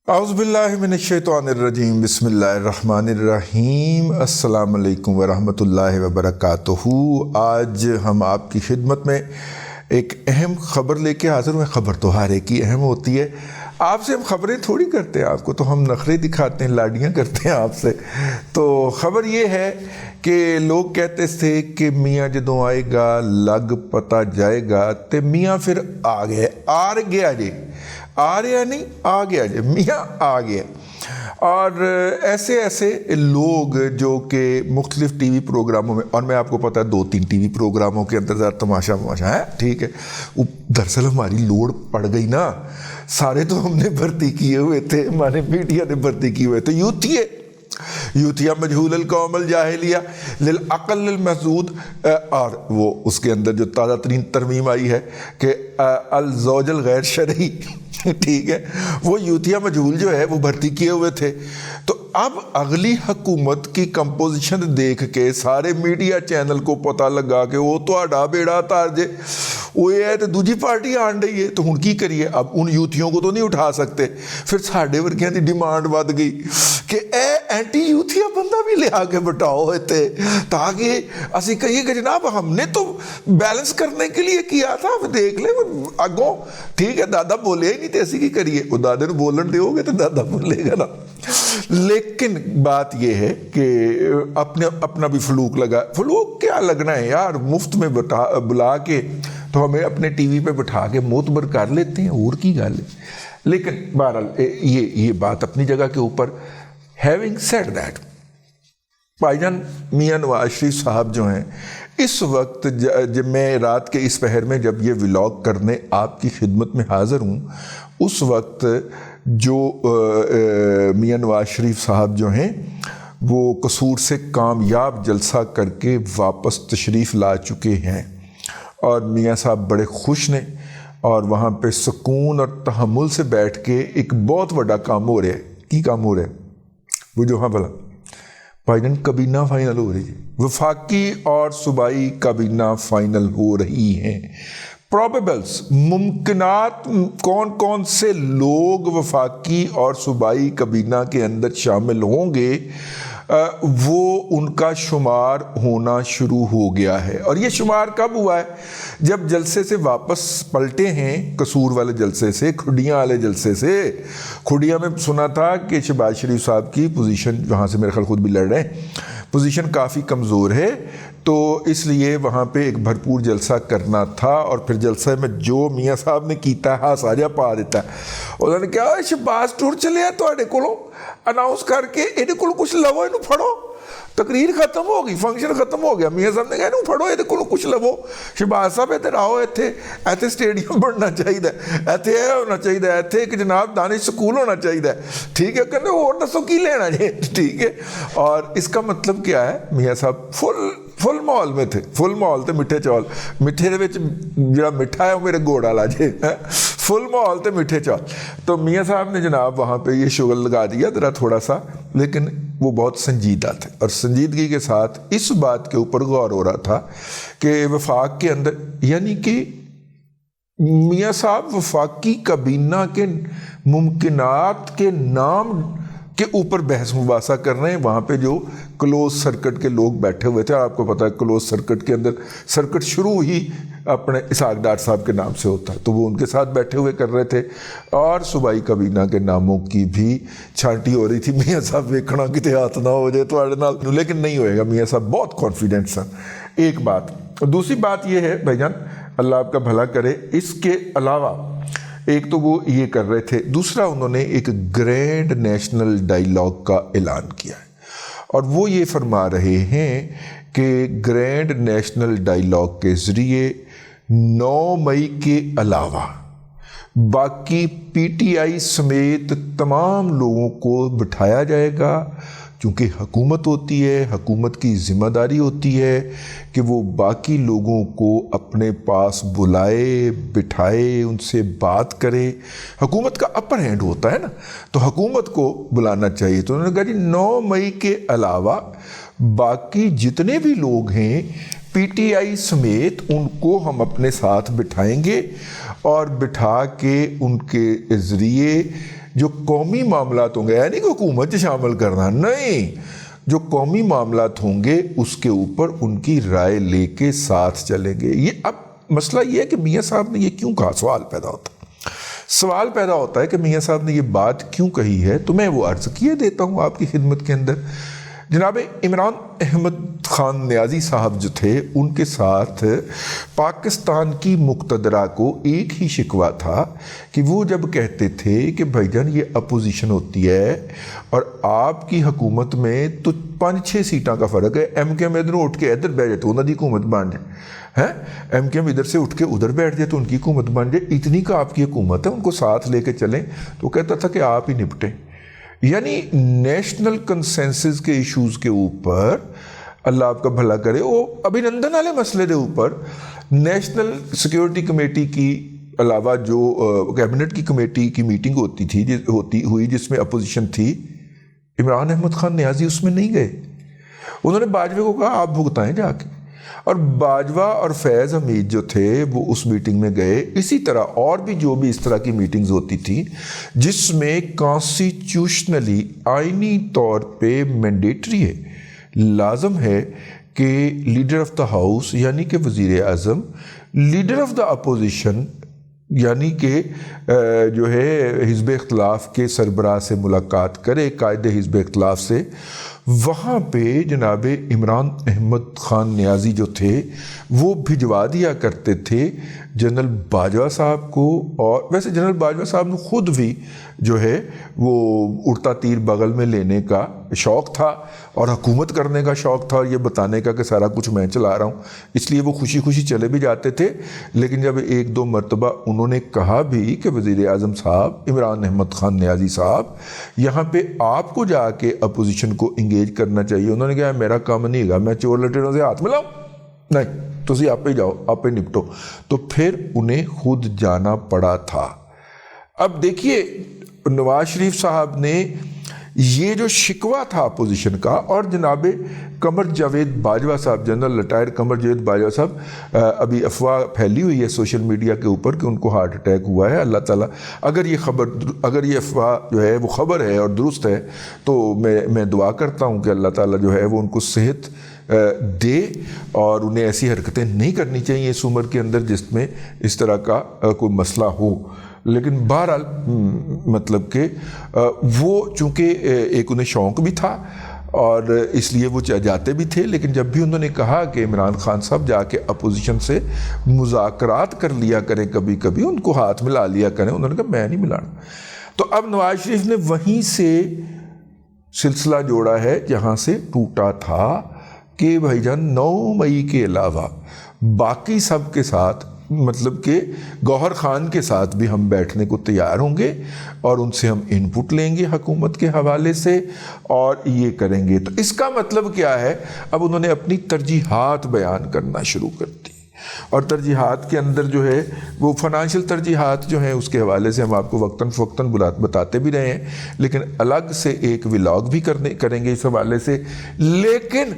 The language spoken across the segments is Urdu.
اعوذ باللہ من الشیطان الرجیم، بسم اللہ الرحمن الرحیم۔ السلام علیکم ورحمۃ اللہ وبرکاتہ۔ آج ہم آپ کی خدمت میں ایک اہم خبر لے کے حاضر ہوئے۔ خبر تو ہر ایک کی اہم ہوتی ہے، آپ سے ہم خبریں تھوڑی کرتے ہیں، آپ کو تو ہم نخرے دکھاتے ہیں، لاڈیاں کرتے ہیں آپ سے۔ تو خبر یہ ہے کہ لوگ کہتے تھے کہ میاں جدوں آئے گا لگ پتہ جائے گا، تے میاں پھر آ گیا جی، آ رہا نہیں، آ گیا جی، میاں آ گیا۔ اور ایسے لوگ جو کہ مختلف ٹی وی پروگراموں میں، اور میں آپ کو پتہ ہے 2-3 ٹی وی پروگراموں کے اندر ذرا تماشا ہے، ٹھیک ہے، دراصل ہماری لوڑ پڑ گئی نا، سارے تو ہم نے بھرتی کیے ہوئے تھے، ہمارے میڈیا نے بھرتی کیے ہوئے تھے، یوتھیا مجہول القوم الجاہلیہ للعقل المحدود، اور وہ اس کے اندر جو تازہ ترین ترمیم آئی ہے کہ الزوج الغیر شرعی، ٹھیک ہے، وہ یوتھیا مجہول جو ہے وہ بھرتی کیے ہوئے تھے۔ تو اب اگلی حکومت کی کمپوزیشن دیکھ کے سارے میڈیا چینل کو پتہ لگا کہ وہ تو آڈا بیڑا تار جے، وہ یہ ہے تو دوجی پارٹی آن رہی ہے، تو ہن کی کریے؟ اب ان یوتھیوں کو تو نہیں اٹھا سکتے، پھر ساڈے ورگیاں دی ڈیمانڈ ود گئی کہ اے اینٹی یوتھیا بندہ بھی لے آ کے بٹھاؤ ہوتے، تاکہ اسی کہیے کہ جناب ہم نے تو بیلنس کرنے کے لیے کیا تھا، اب دیکھ لیں اگوں، ٹھیک ہے، دادا بولے ہی نہیں تے اسی کی کریے، وہ دادے نو بولن دے ہوگے تو دادا بولے گا نا۔ لیکن بات یہ ہے کہ اپنا بھی فلوک لگا، فلوک کیا لگنا ہے یار، مفت میں بلا کے تو ہمیں اپنے ٹی وی پہ بٹھا کے معتبر کر لیتے ہیں، اور کی گل ہے۔ لیکن بہرحال یہ بات اپنی جگہ کے اوپر۔ ہیونگ سیڈ دیٹ، بھائی جان میاں نواز شریف صاحب جو ہیں اس وقت، جب میں رات کے اس پہر میں جب یہ ولاگ کرنے آپ کی خدمت میں حاضر ہوں، اس وقت جو میاں نواز شریف صاحب جو ہیں وہ قصور سے کامیاب جلسہ کر کے واپس تشریف لا چکے ہیں، اور میاں صاحب بڑے خوش نے، اور وہاں پہ سکون اور تحمل سے بیٹھ کے ایک بہت بڑا کام ہو رہا ہے۔ کی کام ہو رہا ہے وہ جو، ہاں بھلا بھائی جان کابینہ فائنل ہو رہی ہے، وفاقی اور صوبائی کابینہ فائنل ہو رہی ہیں۔ پروبیبلز، ممکنات، کون سے لوگ وفاقی اور صوبائی کابینہ کے اندر شامل ہوں گے، وہ ان کا شمار ہونا شروع ہو گیا ہے۔ اور یہ شمار کب ہوا ہے؟ جب جلسے سے واپس پلٹے ہیں، قصور والے جلسے سے، کھڈیاں والے جلسے سے۔ کھڈیاں میں سنا تھا کہ شہباز شریف صاحب کی پوزیشن، وہاں سے میرے خیال خود بھی لڑ رہے ہیں، پوزیشن کافی کمزور ہے، تو اس لیے وہاں پہ ایک بھرپور جلسہ کرنا تھا، اور پھر جلسے میں جو میاں صاحب نے کیتا ہے ہاسا جا پا دیتا ہے، انہوں نے کہا شہباز ٹور چلے تو اناؤنس کر کے یہ کچھ لو، یہ پھڑو، تقریر ختم ہو گئی، فنکشن ختم ہو گیا، میاں صاحب نے کہا پھڑو یہ کچھ لو، شہباز صاحب ادھر آؤ، ایتھے سٹیڈیم بننا چاہیے، ایتھے یہ ہونا چاہیے، ایتھے کہ جناب دانش سکول ہونا چاہیے، ٹھیک ہے، کہنے اور دسو کی لینا جی، ٹھیک ہے۔ اور اس کا مطلب کیا ہے؟ میاں صاحب فل ماحول میں تھے، فل ماحول تے میٹھے چول، میٹھے دے وچ جڑا میٹھا ہے وہ میرے گوڑ والا جی، فل ماحول تے میٹھے چول۔ تو میاں صاحب نے جناب وہاں پہ یہ شغل لگا دیا ذرا تھوڑا سا، لیکن وہ بہت سنجیدہ تھے، اور سنجیدگی کے ساتھ اس بات کے اوپر غور ہو رہا تھا کہ وفاق کے اندر، یعنی کہ میاں صاحب وفاقی کابینہ کے ممکنات کے نام کے اوپر بحث مباحثہ کر رہے ہیں۔ وہاں پہ جو کلوز سرکٹ کے لوگ بیٹھے ہوئے تھے، اور آپ کو پتہ ہے کلوز سرکٹ کے اندر سرکٹ شروع ہی اپنے اسحاق ڈار صاحب کے نام سے ہوتا ہے، تو وہ ان کے ساتھ بیٹھے ہوئے کر رہے تھے، اور صوبائی کابینہ کے ناموں کی بھی چھانٹی ہو رہی تھی۔ میاں صاحب ویکھنا کتے ہاتھ نہ ہو جائے تو، لیکن نہیں ہوئے گا، میاں صاحب بہت کانفیڈنٹ سن۔ ایک بات، دوسری بات یہ ہے بھائی جان، اللہ آپ کا بھلا کرے، اس کے علاوہ ایک تو وہ یہ کر رہے تھے، دوسرا انہوں نے ایک گرینڈ نیشنل ڈائیلاگ کا اعلان کیا ہے، اور وہ یہ فرما رہے ہیں کہ گرینڈ نیشنل ڈائیلاگ کے ذریعے 9 مئی کے علاوہ باقی پی ٹی آئی سمیت تمام لوگوں کو بٹھایا جائے گا، کیونکہ حکومت ہوتی ہے، حکومت کی ذمہ داری ہوتی ہے کہ وہ باقی لوگوں کو اپنے پاس بلائے، بٹھائے، ان سے بات کرے، حکومت کا اپر ہینڈ ہوتا ہے نا، تو حکومت کو بلانا چاہیے۔ تو انہوں نے کہا جی 9 مئی کے علاوہ باقی جتنے بھی لوگ ہیں پی ٹی آئی سمیت ان کو ہم اپنے ساتھ بٹھائیں گے، اور بٹھا کے ان کے ذریعے جو قومی معاملات ہوں گے، یعنی کہ حکومت شامل کرنا نہیں، جو قومی معاملات ہوں گے اس کے اوپر ان کی رائے لے کے ساتھ چلیں گے۔ یہ اب مسئلہ یہ ہے کہ میاں صاحب نے یہ کیوں کہا، سوال پیدا ہوتا ہے کہ میاں صاحب نے یہ بات کیوں کہی ہے، تو میں وہ عرض کیے دیتا ہوں آپ کی خدمت کے اندر۔ جناب عمران احمد خان نیازی صاحب جو تھے، ان کے ساتھ پاکستان کی مقتدرہ کو ایک ہی شکوہ تھا کہ وہ جب کہتے تھے کہ بھائی جان یہ اپوزیشن ہوتی ہے اور آپ کی حکومت میں تو 5-6 سیٹاں کا فرق ہے، ایم کے ایم ادھر اٹھ کے ادھر بیٹھ جائے تو انہوں کی حکومت بن جائے، ایم کے ایم ادھر سے اٹھ کے ادھر بیٹھ جائے تو ان کی حکومت بن جائے، اتنی کا آپ کی حکومت ہے، ان کو ساتھ لے کے چلیں۔ تو کہتا تھا کہ آپ ہی نپٹیں، یعنی نیشنل کنسنسس کے ایشوز کے اوپر، اللہ آپ کا بھلا کرے، وہ ابھینندن والے مسئلے دے اوپر نیشنل سیکیورٹی کمیٹی کی علاوہ جو کیبنٹ کی کمیٹی کی میٹنگ ہوئی جس میں اپوزیشن تھی، عمران احمد خان نیازی اس میں نہیں گئے۔ انہوں نے باجوہ کو کہا آپ بھگتائیں جا کے، اور باجوہ اور فیض حمید جو تھے وہ اس میٹنگ میں گئے۔ اسی طرح اور بھی جو بھی اس طرح کی میٹنگز ہوتی تھی جس میں کانسٹیٹیوشنلی آئینی طور پہ مینڈیٹری ہے، لازم ہے کہ لیڈر آف دا ہاؤس یعنی کہ وزیر اعظم، لیڈر آف دا اپوزیشن یعنی کہ جو ہے حزب اختلاف کے سربراہ سے ملاقات کرے، قائد حزب اختلاف سے۔ وہاں پہ جناب عمران احمد خان نیازی جو تھے وہ بھجوا دیا کرتے تھے جنرل باجوہ صاحب کو، اور ویسے جنرل باجوہ صاحب نے خود بھی جو ہے وہ اڑتا تیر بغل میں لینے کا شوق تھا اور حکومت کرنے کا شوق تھا، اور یہ بتانے کا کہ سارا کچھ میں چلا رہا ہوں، اس لیے وہ خوشی خوشی چلے بھی جاتے تھے۔ لیکن جب 1-2 مرتبہ انہوں نے کہا بھی کہ وزیر اعظم صاحب عمران احمد خان نیازی صاحب یہاں پہ آپ کو جا کے اپوزیشن کو انگیج کرنا چاہیے، انہوں نے کہا میرا کام نہیں گا، میں چور لٹیروں سے ہاتھ ملاؤں، نہیں تسی آپ ہی جاؤ، آپ ہی نپٹو، تو پھر انہیں خود جانا پڑا تھا۔ اب دیکھیے نواز شریف صاحب نے یہ جو شکوہ تھا اپوزیشن کا، اور جناب قمر جاوید باجوہ صاحب، جنرل ریٹائر قمر جاوید باجوہ صاحب، ابھی افواہ پھیلی ہوئی ہے سوشل میڈیا کے اوپر کہ ان کو ہارٹ اٹیک ہوا ہے۔ اللہ تعالیٰ اگر یہ افواہ جو ہے وہ خبر ہے اور درست ہے تو میں دعا کرتا ہوں کہ اللہ تعالیٰ جو ہے وہ ان کو صحت دے، اور انہیں ایسی حرکتیں نہیں کرنی چاہیے اس عمر کے اندر جس میں اس طرح کا کوئی مسئلہ ہو۔ لیکن بہرحال مطلب کہ وہ چونکہ ایک انہیں شوق بھی تھا اور اس لیے وہ جاتے بھی تھے، لیکن جب بھی انہوں نے کہا کہ عمران خان صاحب جا کے اپوزیشن سے مذاکرات کر لیا کریں، کبھی کبھی ان کو ہاتھ ملا لیا کریں، انہوں نے کہا میں نہیں ملانا۔ تو اب نواز شریف نے وہیں سے سلسلہ جوڑا ہے جہاں سے ٹوٹا تھا کہ بھائی جان 9 مئی کے علاوہ باقی سب کے ساتھ، مطلب کہ گوہر خان کے ساتھ بھی ہم بیٹھنے کو تیار ہوں گے اور ان سے ہم ان پٹ لیں گے حکومت کے حوالے سے اور یہ کریں گے۔ تو اس کا مطلب کیا ہے؟ اب انہوں نے اپنی ترجیحات بیان کرنا شروع کر دی، اور ترجیحات کے اندر جو ہے وہ فنانشل ترجیحات جو ہیں اس کے حوالے سے ہم آپ کو وقتاً فوقتاً بتاتے بھی رہے ہیں، لیکن الگ سے ایک ولاگ بھی کریں گے اس حوالے سے۔ لیکن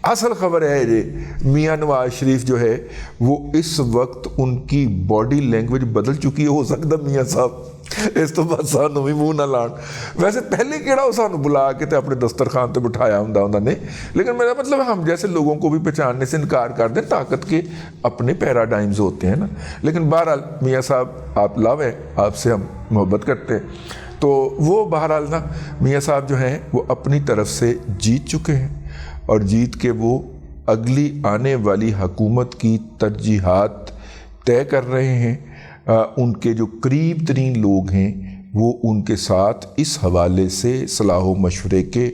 اصل خبر ہے جی میاں نواز شریف جو ہے وہ اس وقت ان کی باڈی لینگویج بدل چکی ہے۔ ہو سکتا میاں صاحب اس تو بس سانو بھی منہ نہ لان، ویسے پہلے کیڑا وہ سانو بلا کے تے اپنے دسترخوان تے بٹھایا ہوں انہوں نے، لیکن میرا مطلب ہم جیسے لوگوں کو بھی پہچاننے سے انکار کر دیں، طاقت کے اپنے پیراڈائمز ہوتے ہیں نا۔ لیکن بہرحال میاں صاحب آپ لاو ہیں، آپ سے ہم محبت کرتے ہیں، تو وہ بہرحال نا میاں صاحب جو ہیں وہ اپنی طرف سے جیت چکے ہیں، اور جیت کے وہ اگلی آنے والی حکومت کی ترجیحات طے کر رہے ہیں۔ ان کے جو قریب ترین لوگ ہیں وہ ان کے ساتھ اس حوالے سے صلاح و مشورے کے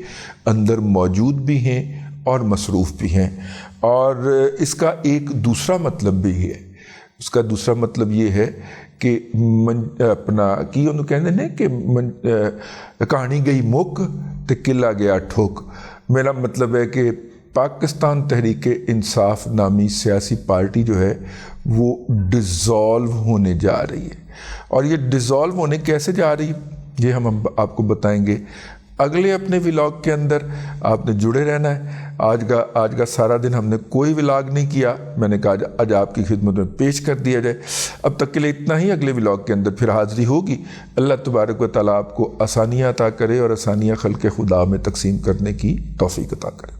اندر موجود بھی ہیں اور مصروف بھی ہیں۔ اور اس کا ایک دوسرا مطلب بھی ہے، اس کا دوسرا مطلب یہ ہے کہ اپنا کی انہوں کہتے ہیں کہ کہانی گئی مک تے قلعہ گیا ٹھوک۔ میرا مطلب ہے کہ پاکستان تحریک انصاف نامی سیاسی پارٹی جو ہے وہ ڈیزالو ہونے جا رہی ہے، اور یہ ڈیزالو ہونے کیسے جا رہی ہے یہ ہم آپ کو بتائیں گے اگلے اپنے ولاگ کے اندر آپ نے جڑے رہنا ہے۔ آج کا سارا دن ہم نے کوئی ولاگ نہیں کیا، میں نے کہا آج آپ کی خدمت میں پیش کر دیا جائے۔ اب تک کے لیے اتنا ہی، اگلے ولاگ کے اندر پھر حاضری ہوگی۔ اللہ تبارک و تعالیٰ آپ کو آسانیاں عطا کرے اور آسانیاں خلق خدا میں تقسیم کرنے کی توفیق عطا کرے۔